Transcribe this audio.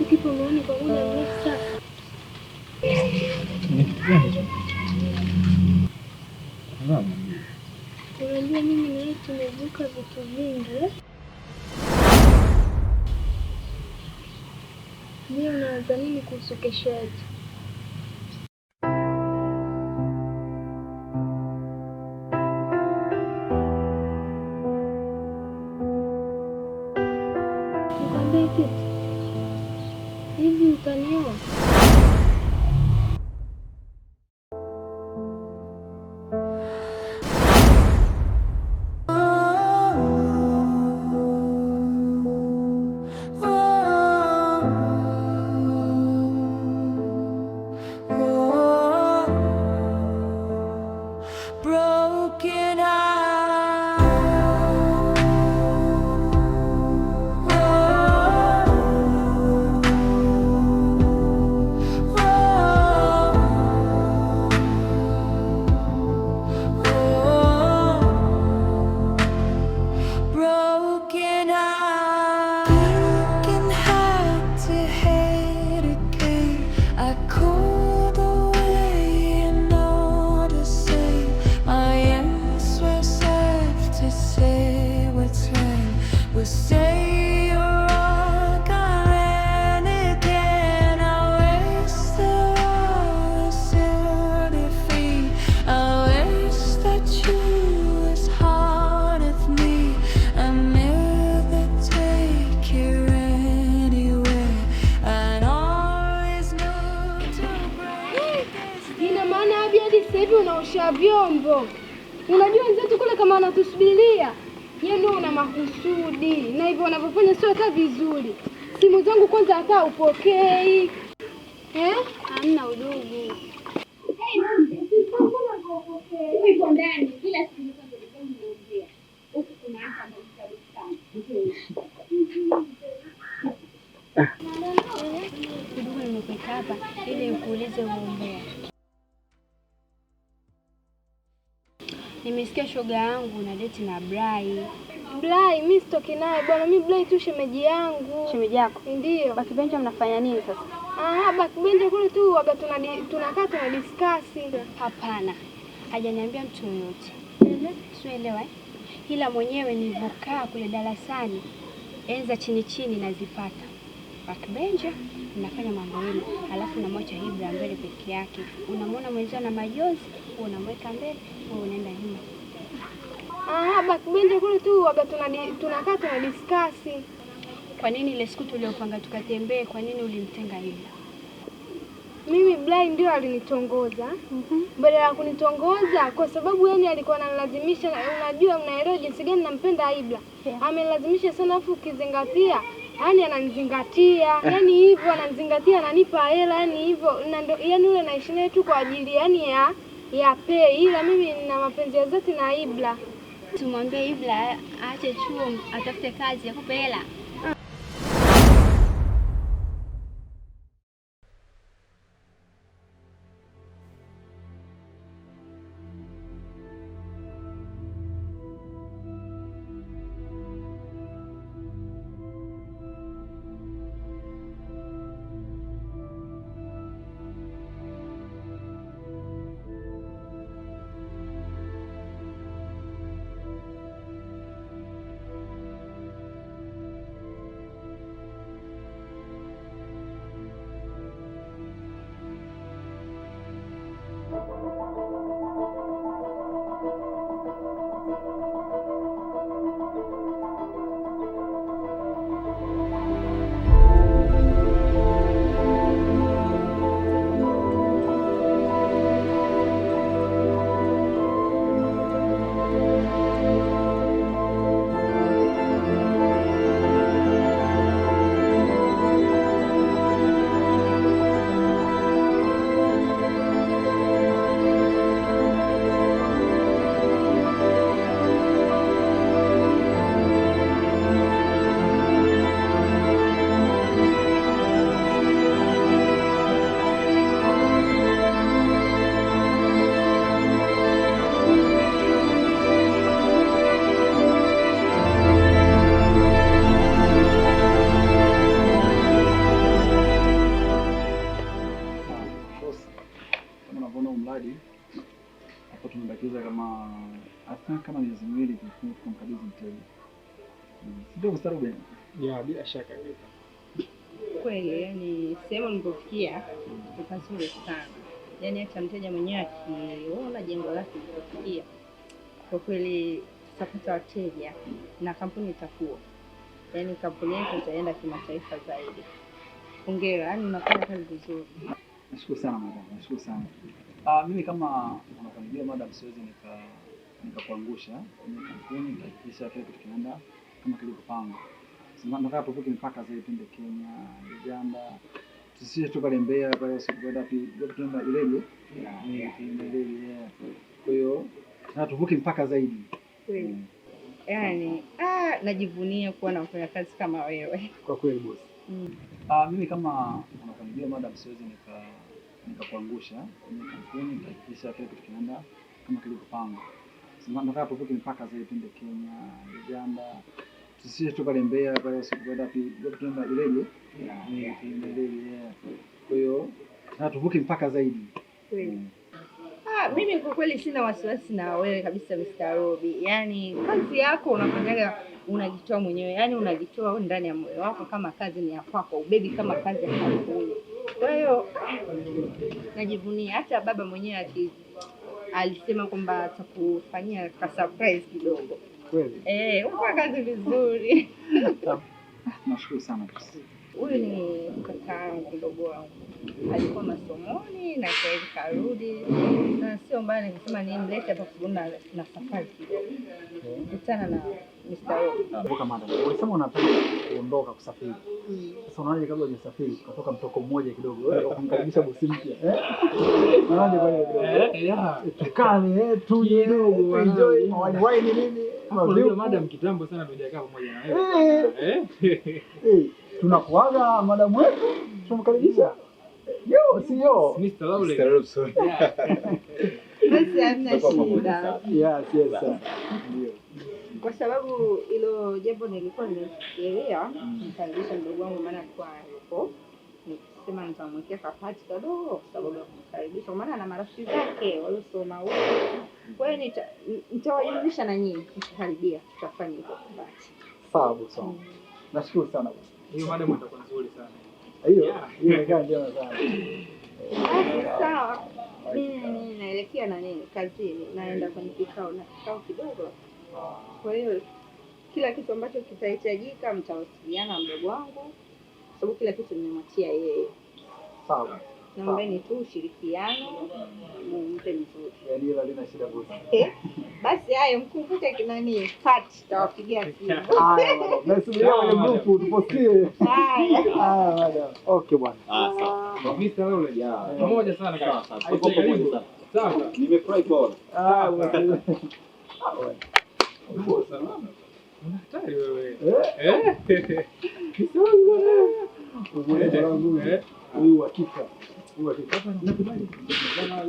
kitu kipo moyoni kwa muda mrefu sasa. Unajua mimi na yeye tumevuka vitu vingi. Ndio unawaza nini kuhusu kesho yetu? Nikwambie kitu. Hivi utanioa? Unaosha vyombo. Unajua wenzetu kule kama wanatusubiria. Yeye ndio una makusudi. Na hivyo wanavyofanya sio hata vizuri. Simu zangu kwanza hata upokei. Hamna udugu. Uko ndani kila siku unaongea. Huku kuna hata udugu nimekuita hapa ili nikuulize uombea. Nimesikia shoga yangu na date na Blai. Blai, mimi sitoki naye bwana. Mimi Blai tu shemeji yangu. Shemeji yako? Ndio. Backbench mnafanya nini sasa? Backbench kule tu waga tunakaa tunadiscuss. Hapana. Hajaniambia mtu yoyote. Sielewa Ila mwenyewe nilivokaa kule darasani enza chini nazipata. Backbench mnafanya mambo yenu, alafu unamwacha Ibra mbele peke yake. Unamwona mwenzio na majozi, unamweka mbele, wewe unaenda nyuma. Backbench kule tu waga tunakaa tunadiscuss. Kwa nini ile siku tuliopanga tukatembee, kwa nini ulimtenga Ibra? Mimi Blai ndio alinitongoza. Baada ya kunitongoza kwa sababu yani alikuwa analazimisha, unajua unaelewa jinsi gani nampenda Ibra. Amelazimisha sana afu ukizingatia yani ananizingatia, yani hivyo ananizingatia, ananipa hela yani hivyo, na ndio yani yule naishi naye tu kwa ajili yani ya pay, ila mimi nina mapenzi ya dhati na Ibra. Tumwambie Ibra aache chuo atafute kazi akupe hela. Ndio mstarubu. Ya bila shaka kweli, yani sehemu nilipofikia ni pazuri sana. Yani hata mteja mwenyewe akiona jengo lake lilipofikia, kwa kweli tutapata wateja na kampuni itakuwa, yani kampuni yetu itaenda kimataifa zaidi. Hongera, yani unafanya kazi vizuri. Nashukuru sana madam, nashukuru sana. Mimi kama unapangilia madam, siwezi nikakuangusha kwenye kampuni, kisha kile kitu kinaenda kama kilivyopangwa. Nataka tuvuke mpaka zaidi, twende Kenya, Uganda. Tusije tu pale Mbeya pale usikwenda wapi, tunaenda Ileje. Kwa hiyo nataka tuvuke mpaka zaidi. Kweli. Yani najivunia kuwa na mfanyakazi kama wewe. Kwa kweli boss. Mimi kama unapangilia madam, siwezi nikakuangusha kwenye kampuni, kisha kile kitu kinaenda kama kilivyopangwa. Nataka tuvuke mpaka zaidi, twende Kenya, Uganda. Tusije tu pale Mbeya pale usikwenda wapi, tunaenda Ileje. Kwa hiyo nataka tuvuke mpaka zaidi. Kweli. Mimi kwa kweli sina wasiwasi na wewe kabisa Mr. Robi. Yaani kazi yako unafanyaga unajitoa mwenyewe. Yaani unajitoa ndani ya moyo wako kama kazi ni ya kwako, ubebi kama kazi ya kampuni. Kwa hiyo najivunia, hata baba mwenyewe alisema kwamba atakufanyia ka surprise kidogo. Kweli? Unafanya kazi vizuri. Nashukuru sana boss. Huyu ni kakaangu mdogo wangu, alikuwa masomoni na sasa hivi karudi, na sio mbaya nikisema nimlete hapa kuona na safari kidogo. Kutana na Mr. Robi. Mboka madam, ulisema unataka kuondoka kusafiri. Sasa unaje kabla hujasafiri kutoka mtoko mmoja kidogo wewe kumkaribisha bosi mpya? Unaje kwa hiyo? Tukane tuje kidogo enjoy wine nini? Ndio madam, kitambo sana tujakaa pamoja na wewe. Tunakuaga madam wetu, tumkaribisha. Sio Mr. Lawley. Basi hamna shida. Yes, sir. Ndio. Kwa sababu hilo jambo nilikuwa nimefikiria, nikaribisha mdogo wangu maana alikuwa yupo. Nikisema nitamwekea kapati kadogo kwa sababu ya kumkaribisha, maana na marafiki zake waliosoma huko. Kwa hiyo nitawajulisha na nyinyi mkikaribia tutafanya hivyo kapati. Sawa boss. Nashukuru sana boss. Hiyo madam itakuwa nzuri sana. Hiyo imekaa njema sana. Sawa. Mimi naelekea na nini kazini, naenda kwenye kikao kidogo. Kwa hiyo kila kitu ambacho kitahitajika mtawasiliana mdogo wangu, sababu kila kitu nimemwachia yeye. Sawa. Naombeni tu ushirikiano mumpe mzuri. Yaani hilo halina shida boss. Basi hayo mkumbuke kinani Fat tawapigia simu. Haya madam. Nasubiria kwenye group tupostie. Haya madam. Okay bwana. Sawa. Mr. Lawley. Pamoja sana kaka. Tuko pamoja sana. Sawa. Nimefurahi kuona. Bwana. Unatari wewe. Huyu hakika. Nakubali. Jamaa.